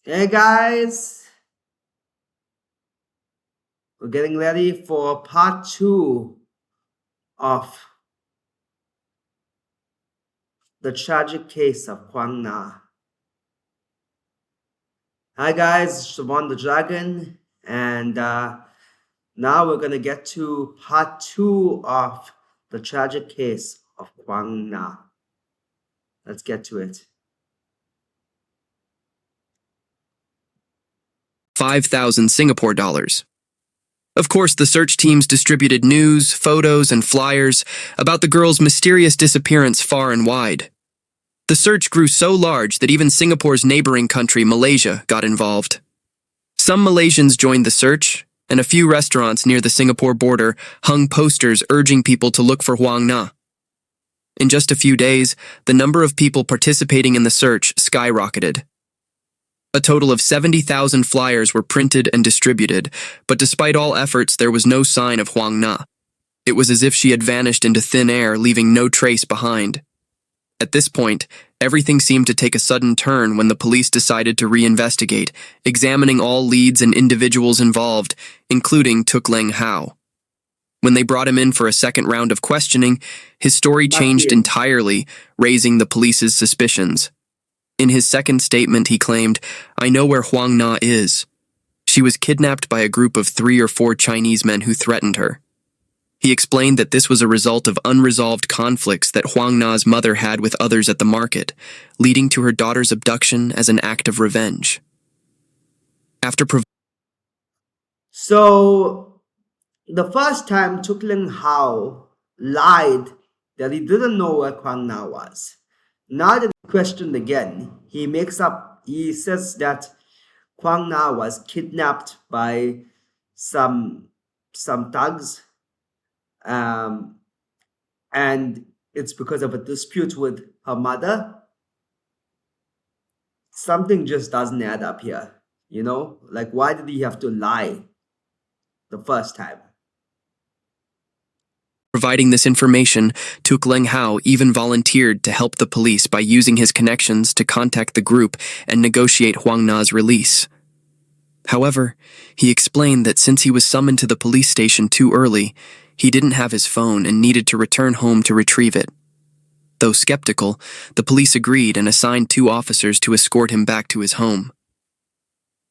Hey guys, we're getting ready for part two of the tragic case of Huang Na. Hi guys, Siobhan the Dragon, and now we're gonna get to part two of the tragic case of Huang Na. Let's get to it. 5,000 Singapore dollars. Of course, the search teams distributed news, photos, and flyers about the girl's mysterious disappearance far and wide. The search grew so large that even Singapore's neighboring country, Malaysia, got involved. Some Malaysians joined the search, and a few restaurants near the Singapore border hung posters urging people to look for Huang Na. In just a few days, the number of people participating in the search skyrocketed. A total of 70,000 flyers were printed and distributed, but despite all efforts, there was no sign of Huang Na. It was as if she had vanished into thin air, leaving no trace behind. At this point, everything seemed to take a sudden turn when the police decided to reinvestigate, examining all leads and individuals involved, including Tok Lin. When they brought him in for a second round of questioning, his story changed entirely, raising the police's suspicions. In his second statement, he claimed, "I know where Huang Na is. She was kidnapped by a group of 3 or 4 Chinese men who threatened her." He explained that this was a result of unresolved conflicts that Huang Na's mother had with others at the market, leading to her daughter's abduction as an act of revenge. So, the first time Tok Lin lied that he didn't know where Huang Na was. Now that he's questioned again, he says that Huang Na was kidnapped by some thugs, and it's because of a dispute with her mother. Something just doesn't add up here, Like, why did he have to lie the first time? Providing this information, Tok Lin even volunteered to help the police by using his connections to contact the group and negotiate Huang Na's release. However, he explained that since he was summoned to the police station too early, he didn't have his phone and needed to return home to retrieve it. Though skeptical, the police agreed and assigned 2 officers to escort him back to his home.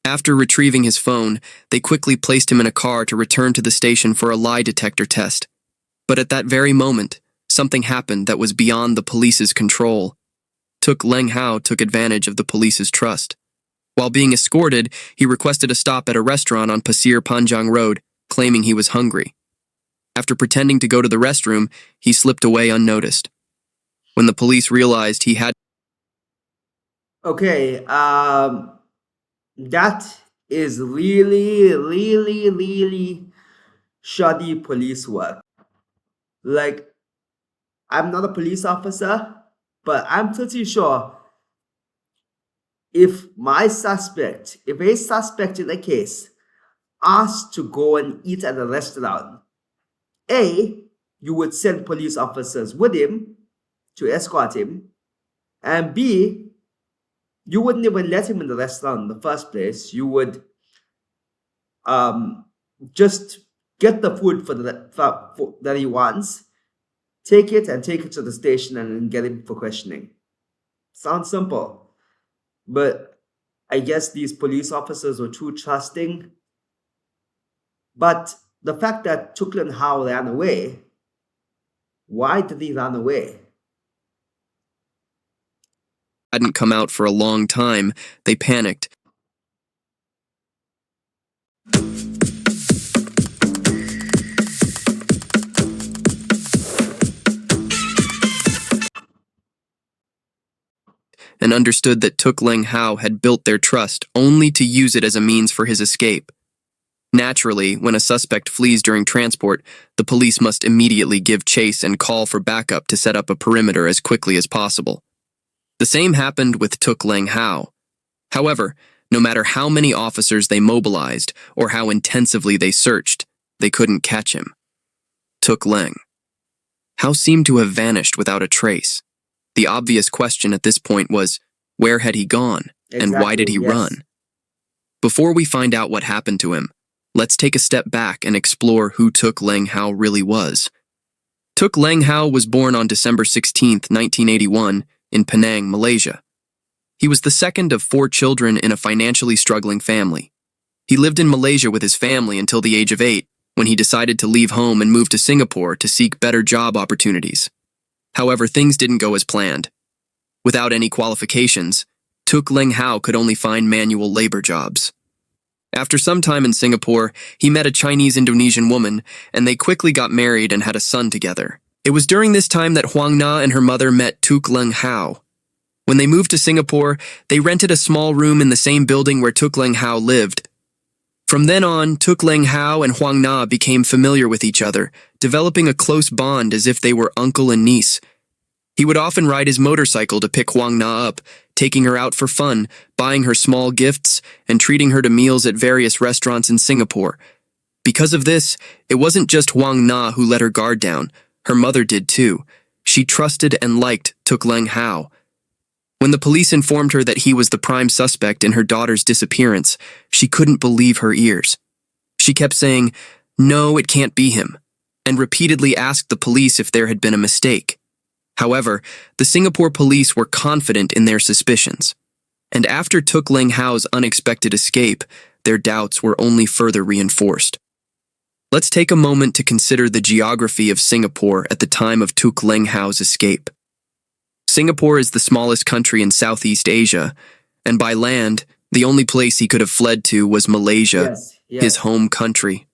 After retrieving his phone, they quickly placed him in a car to return to the station for a lie detector test. But at that very moment, something happened that was beyond the police's control. Tok Lin took advantage of the police's trust. While being escorted, he requested a stop at a restaurant on Pasir Panjang Road, claiming he was hungry. After pretending to go to the restroom, he slipped away unnoticed. When the police realized he had... Okay, that is really, really, really shoddy police work. Like, I'm not a police officer, but I'm pretty sure if a suspect in a case asked to go and eat at a restaurant, A, you would send police officers with him to escort him, and B, you wouldn't even let him in the restaurant in the first place. You would just get the food that he wants, take it to the station, and then get him for questioning. Sounds simple. But I guess these police officers were too trusting. But the fact that Tok Lin ran away, why did he run away? hadn't come out for a long time, they panicked. And understood that Tok Lin had built their trust only to use it as a means for his escape. Naturally, when a suspect flees during transport, the police must immediately give chase and call for backup to set up a perimeter as quickly as possible. The same happened with Tok Lin. However, no matter how many officers they mobilized or how intensively they searched, they couldn't catch him. Tok Lin seemed to have vanished without a trace. The obvious question at this point was, where had he gone, and why did he run? Before we find out what happened to him, let's take a step back and explore who Tok Lin Hao really was. Tok Lin Hao was born on December 16, 1981, in Penang, Malaysia. He was the second of 4 children in a financially struggling family. He lived in Malaysia with his family until the age of 8, when he decided to leave home and move to Singapore to seek better job opportunities. However, things didn't go as planned. Without any qualifications, Tok Lin Hao could only find manual labor jobs. After some time in Singapore, he met a Chinese-Indonesian woman, and they quickly got married and had a son together. It was during this time that Huang Na and her mother met Tok Lin Hao. When they moved to Singapore, they rented a small room in the same building where Tok Lin Hao lived. From then on, Tok Lin Hao and Huang Na became familiar with each other, developing a close bond as if they were uncle and niece. He would often ride his motorcycle to pick Huang Na up, taking her out for fun, buying her small gifts, and treating her to meals at various restaurants in Singapore. Because of this, it wasn't just Huang Na who let her guard down. Her mother did too. She trusted and liked Tok Lin Hao. When the police informed her that he was the prime suspect in her daughter's disappearance, she couldn't believe her ears. She kept saying, "No, it can't be him," and repeatedly asked the police if there had been a mistake. However, the Singapore police were confident in their suspicions. And after Tok Lin Hao's unexpected escape, their doubts were only further reinforced. Let's take a moment to consider the geography of Singapore at the time of Tok Lin Hao's escape. Singapore is the smallest country in Southeast Asia, and by land, the only place he could have fled to was Malaysia, his home country.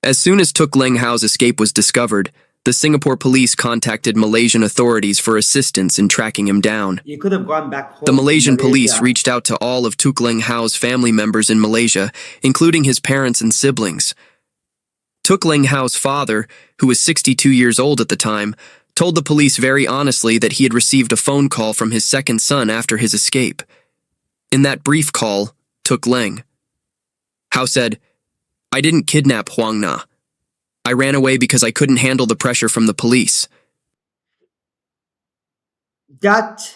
As soon as Tok Lin Hao's escape was discovered, the Singapore police contacted Malaysian authorities for assistance in tracking him down. You could have gone back home. The Malaysian to police Malaysia. reached out to all of Tok Lin Hao's family members in Malaysia, including his parents and siblings. Tok Lin Hao's father, who was 62 years old at the time, told the police very honestly that he had received a phone call from his second son after his escape. In that brief call, Tok Lin Hao said, "I didn't kidnap Huang Na. I ran away because I couldn't handle the pressure from the police." That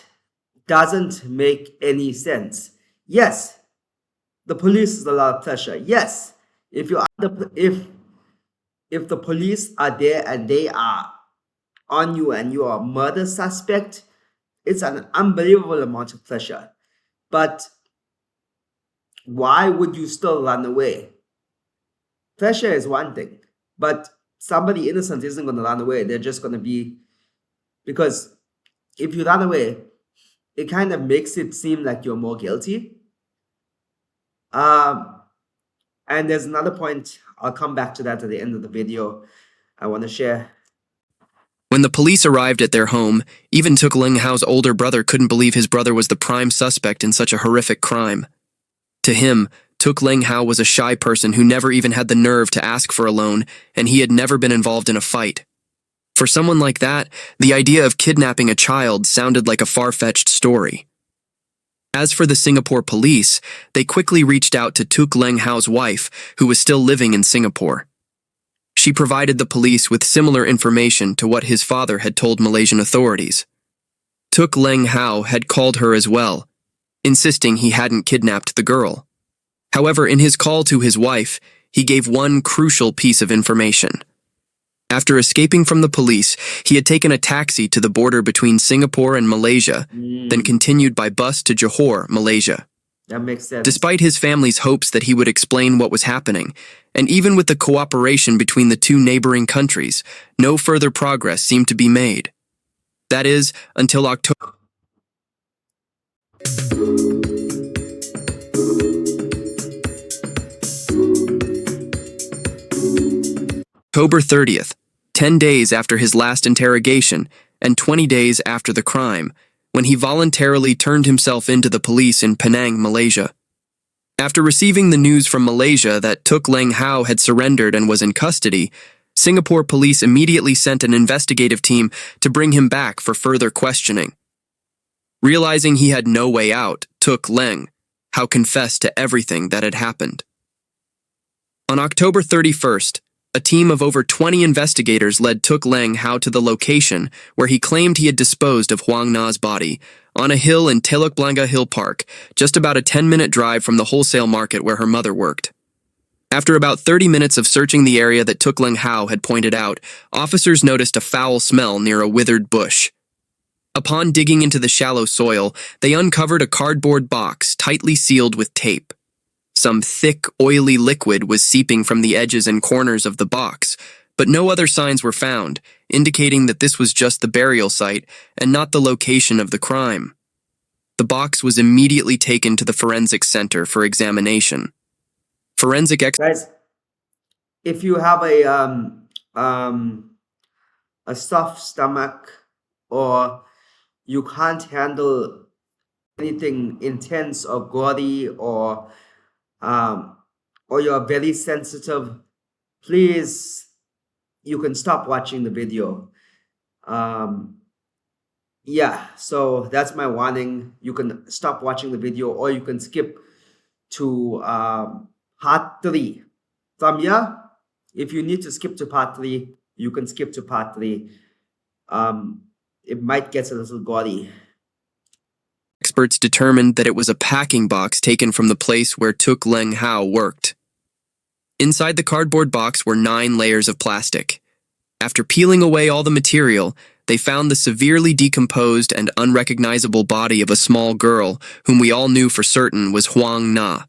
doesn't make any sense. Yes, the police is a lot of pressure. Yes, if you are if the police are there and they are on you and you are a murder suspect, it's an unbelievable amount of pressure. But why would you still run away? Pressure is one thing, but somebody innocent isn't going to run away. They're just going to be, because if you run away, it kind of makes it seem like you're more guilty. And there's another point, I'll come back to that at the end of the video, I want to share. When the police arrived at their home, even Tok Lin Hao's older brother couldn't believe his brother was the prime suspect in such a horrific crime. To him, Tok Lin Hao was a shy person who never even had the nerve to ask for a loan, and he had never been involved in a fight. For someone like that, the idea of kidnapping a child sounded like a far-fetched story. As for the Singapore police, they quickly reached out to Tok Lin Hao's wife, who was still living in Singapore. She provided the police with similar information to what his father had told Malaysian authorities. Tok Lin Hao had called her as well, insisting he hadn't kidnapped the girl. However, in his call to his wife, he gave one crucial piece of information. After escaping from the police, he had taken a taxi to the border between Singapore and Malaysia, then continued by bus to Johor, Malaysia. That makes sense. Despite his family's hopes that he would explain what was happening, and even with the cooperation between the two neighboring countries, no further progress seemed to be made. That is, until October 30th, 10 days after his last interrogation and 20 days after the crime, when he voluntarily turned himself into the police in Penang, Malaysia. After receiving the news from Malaysia that Tok Lin Hao had surrendered and was in custody, Singapore police immediately sent an investigative team to bring him back for further questioning. Realizing he had no way out, Tok Lin Hao confessed to everything that had happened. On October 31st, A team of over 20 investigators led Tok Lin Hao to the location where he claimed he had disposed of Huang Na's body, on a hill in Telok Blangah Hill Park, just about a 10-minute drive from the wholesale market where her mother worked. After about 30 minutes of searching the area that Tok Lin Hao had pointed out, officers noticed a foul smell near a withered bush. Upon digging into the shallow soil, they uncovered a cardboard box tightly sealed with tape. Some thick, oily liquid was seeping from the edges and corners of the box, but no other signs were found, indicating that this was just the burial site and not the location of the crime. The box was immediately taken to the forensic center for examination. Guys, if you have a soft stomach, or you can't handle anything intense or gaudy, or you're very sensitive, please, you can stop watching the video. Yeah, so that's my warning. You can stop watching the video, or you can skip to part 3. From here, if you need to skip to part 3, you can skip to part 3. It might get a little gaudy. Experts determined that it was a packing box taken from the place where Tok Lin Hao worked. Inside the cardboard box were 9 layers of plastic. After peeling away all the material, they found the severely decomposed and unrecognizable body of a small girl whom we all knew for certain was Huang Na.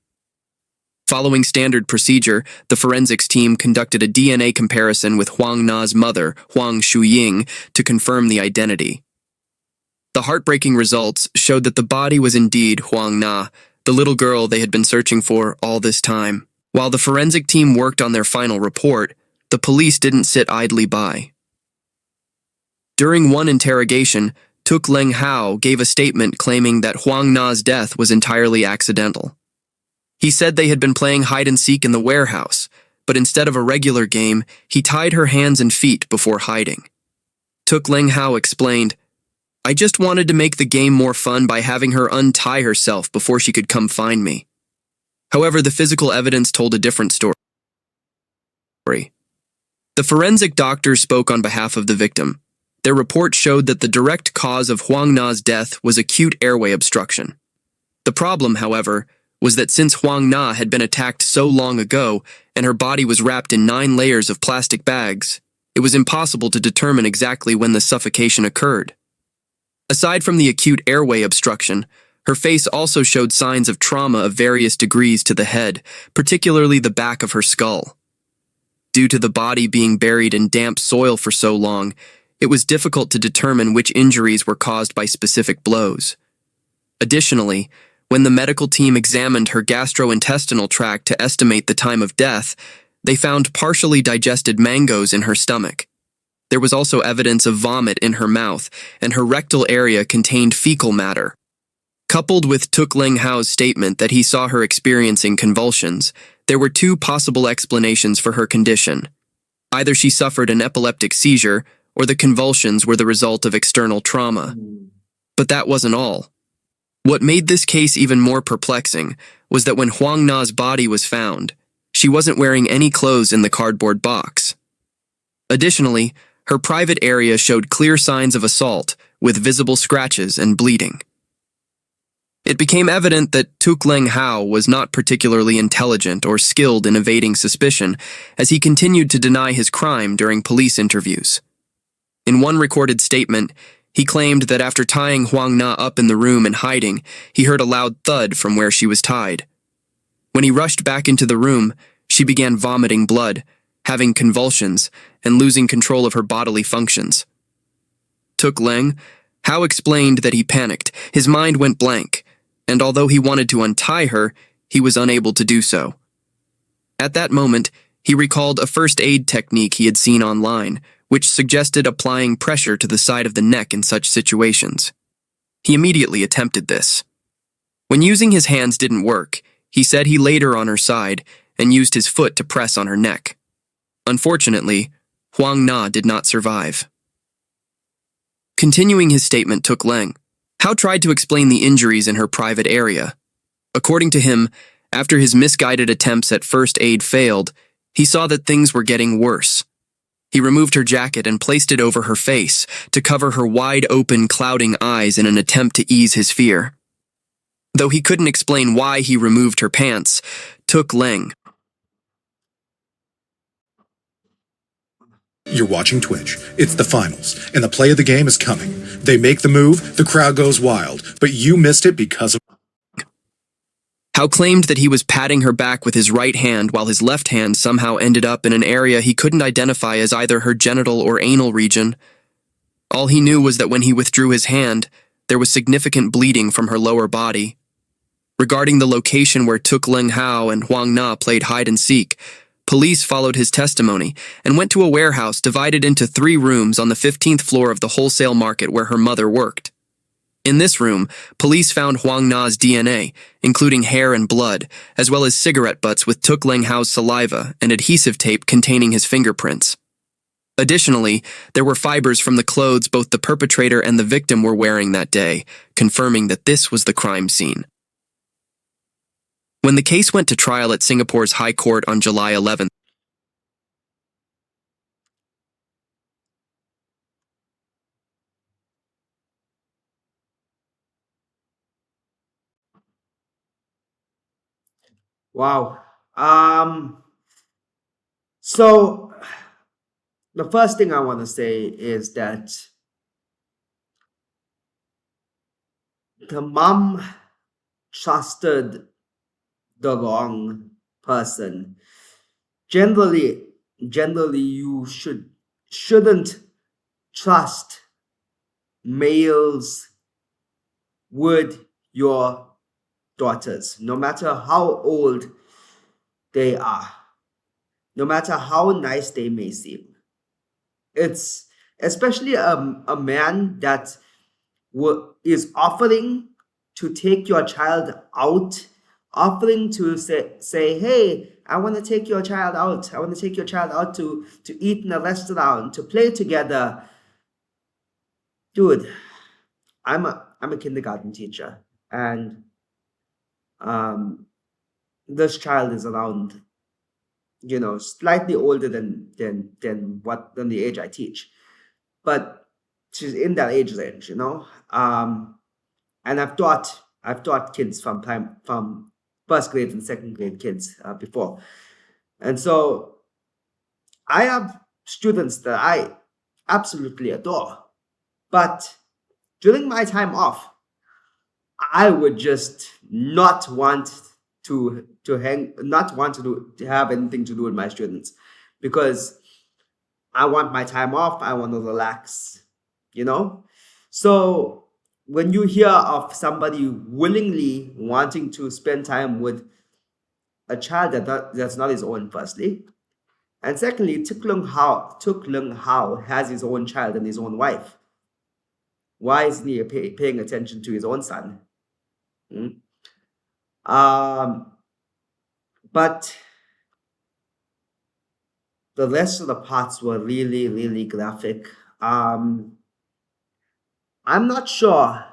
Following standard procedure, the forensics team conducted a DNA comparison with Huang Na's mother, Huang Shuying, to confirm the identity. The heartbreaking results showed that the body was indeed Huang Na, the little girl they had been searching for all this time. While the forensic team worked on their final report, the police didn't sit idly by. During one interrogation, Tok Lin Hao gave a statement claiming that Huang Na's death was entirely accidental. He said they had been playing hide-and-seek in the warehouse, but instead of a regular game, he tied her hands and feet before hiding. Tok Lin Hao explained, "I just wanted to make the game more fun by having her untie herself before she could come find me." However, the physical evidence told a different story. The forensic doctors spoke on behalf of the victim. Their report showed that the direct cause of Huang Na's death was acute airway obstruction. The problem, however, was that since Huang Na had been attacked so long ago and her body was wrapped in 9 layers of plastic bags, it was impossible to determine exactly when the suffocation occurred. Aside from the acute airway obstruction, her face also showed signs of trauma of various degrees to the head, particularly the back of her skull. Due to the body being buried in damp soil for so long, it was difficult to determine which injuries were caused by specific blows. Additionally, when the medical team examined her gastrointestinal tract to estimate the time of death, they found partially digested mangoes in her stomach. There was also evidence of vomit in her mouth, and her rectal area contained fecal matter. Coupled with Tok Lin Hao's statement that he saw her experiencing convulsions, there were 2 possible explanations for her condition. Either she suffered an epileptic seizure, or the convulsions were the result of external trauma. But that wasn't all. What made this case even more perplexing was that when Huang Na's body was found, she wasn't wearing any clothes in the cardboard box. Additionally, her private area showed clear signs of assault, with visible scratches and bleeding. It became evident that Tok Lin Hao was not particularly intelligent or skilled in evading suspicion, as he continued to deny his crime during police interviews. In one recorded statement, he claimed that after tying Huang Na up in the room and hiding, he heard a loud thud from where she was tied. When he rushed back into the room, she began vomiting blood, having convulsions, and losing control of her bodily functions. Tok Lin Hao explained that he panicked, his mind went blank, and although he wanted to untie her, he was unable to do so. At that moment, he recalled a first aid technique he had seen online, which suggested applying pressure to the side of the neck in such situations. He immediately attempted this. When using his hands didn't work, he said he laid her on her side and used his foot to press on her neck. Unfortunately, Huang Na did not survive. Continuing his statement, Tok Lin Hao tried to explain the injuries in her private area. According to him, after his misguided attempts at first aid failed, He saw that things were getting worse. He removed her jacket and placed it over her face to cover her wide-open, clouding eyes in an attempt to ease his fear. Though he couldn't explain why he removed her pants, Tok Lin. You're watching Twitch. It's the finals, and the play of the game is coming. They make the move, the crowd goes wild, but you missed it because of... Hao claimed that he was patting her back with his right hand while his left hand somehow ended up in an area he couldn't identify as either her genital or anal region. All he knew was that when he withdrew his hand, there was significant bleeding from her lower body. Regarding the location where Tok Lin Hao and Huang Na played hide-and-seek, police followed his testimony and went to a warehouse divided into 3 rooms on the 15th floor of the wholesale market where her mother worked. In this room, police found Huang Na's DNA, including hair and blood, as well as cigarette butts with Tok Lin Hao's saliva and adhesive tape containing his fingerprints. Additionally, there were fibers from the clothes both the perpetrator and the victim were wearing that day, confirming that this was the crime scene. When the case went to trial at Singapore's High Court on July 11th, Wow. So the first thing I want to say is that the mom trusted the wrong person. Generally, you shouldn't trust males with your daughters, no matter how old they are, no matter how nice they may seem. It's especially a man that is offering to take your child out, offering to say, hey, I want to take your child out. I want to take your child out to eat in a restaurant, to play together. Dude, I'm a kindergarten teacher, and this child is around, slightly older than the age I teach, but she's in that age range, and I've taught kids from first grade and second grade kids before, and so I have students that I absolutely adore, but during my time off, I would just not want to have anything to do with my students, because I want my time off. I want to relax, So when you hear of somebody willingly wanting to spend time with a child that's not his own, firstly, and secondly, Tok Lin Hao has his own child and his own wife. Why isn't he paying attention to his own son? But the rest of the parts were really, really graphic. I'm not sure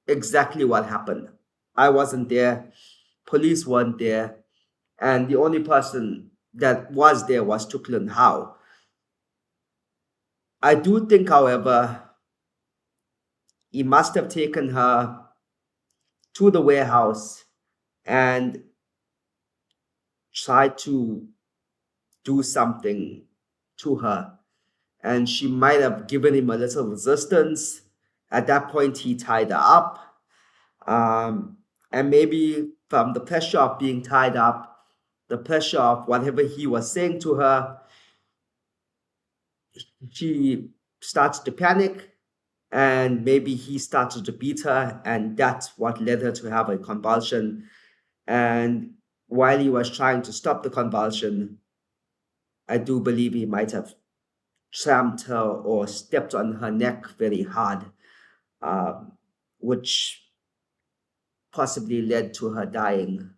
exactly what happened. I wasn't there. Police weren't there. And the only person that was there was Tok Lin Hao. I do think, however, he must have taken her to the warehouse and tried to do something to her. And she might have given him a little resistance. At that point, he tied her up. And maybe from the pressure of being tied up, the pressure of whatever he was saying to her, she starts to panic, and maybe he started to beat her, and that's what led her to have a convulsion. And while he was trying to stop the convulsion, I do believe he might have trampled her or stepped on her neck very hard, which possibly led to her dying.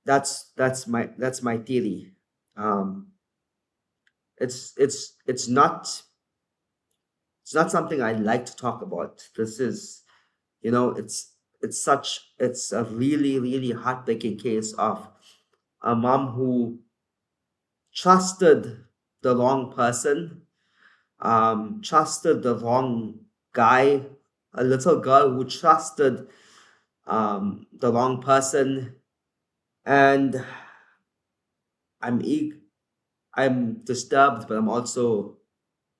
That's my theory. It's not something I like to talk about. This is, it's a really, really heartbreaking case of a mom who trusted the wrong person, trusted the wrong guy, a little girl who trusted the wrong person, and I'm disturbed, but I'm also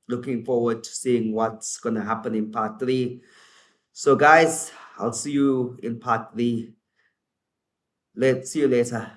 looking forward to seeing what's gonna happen in part 3. So guys, I'll see you in part 3. Let's see you later.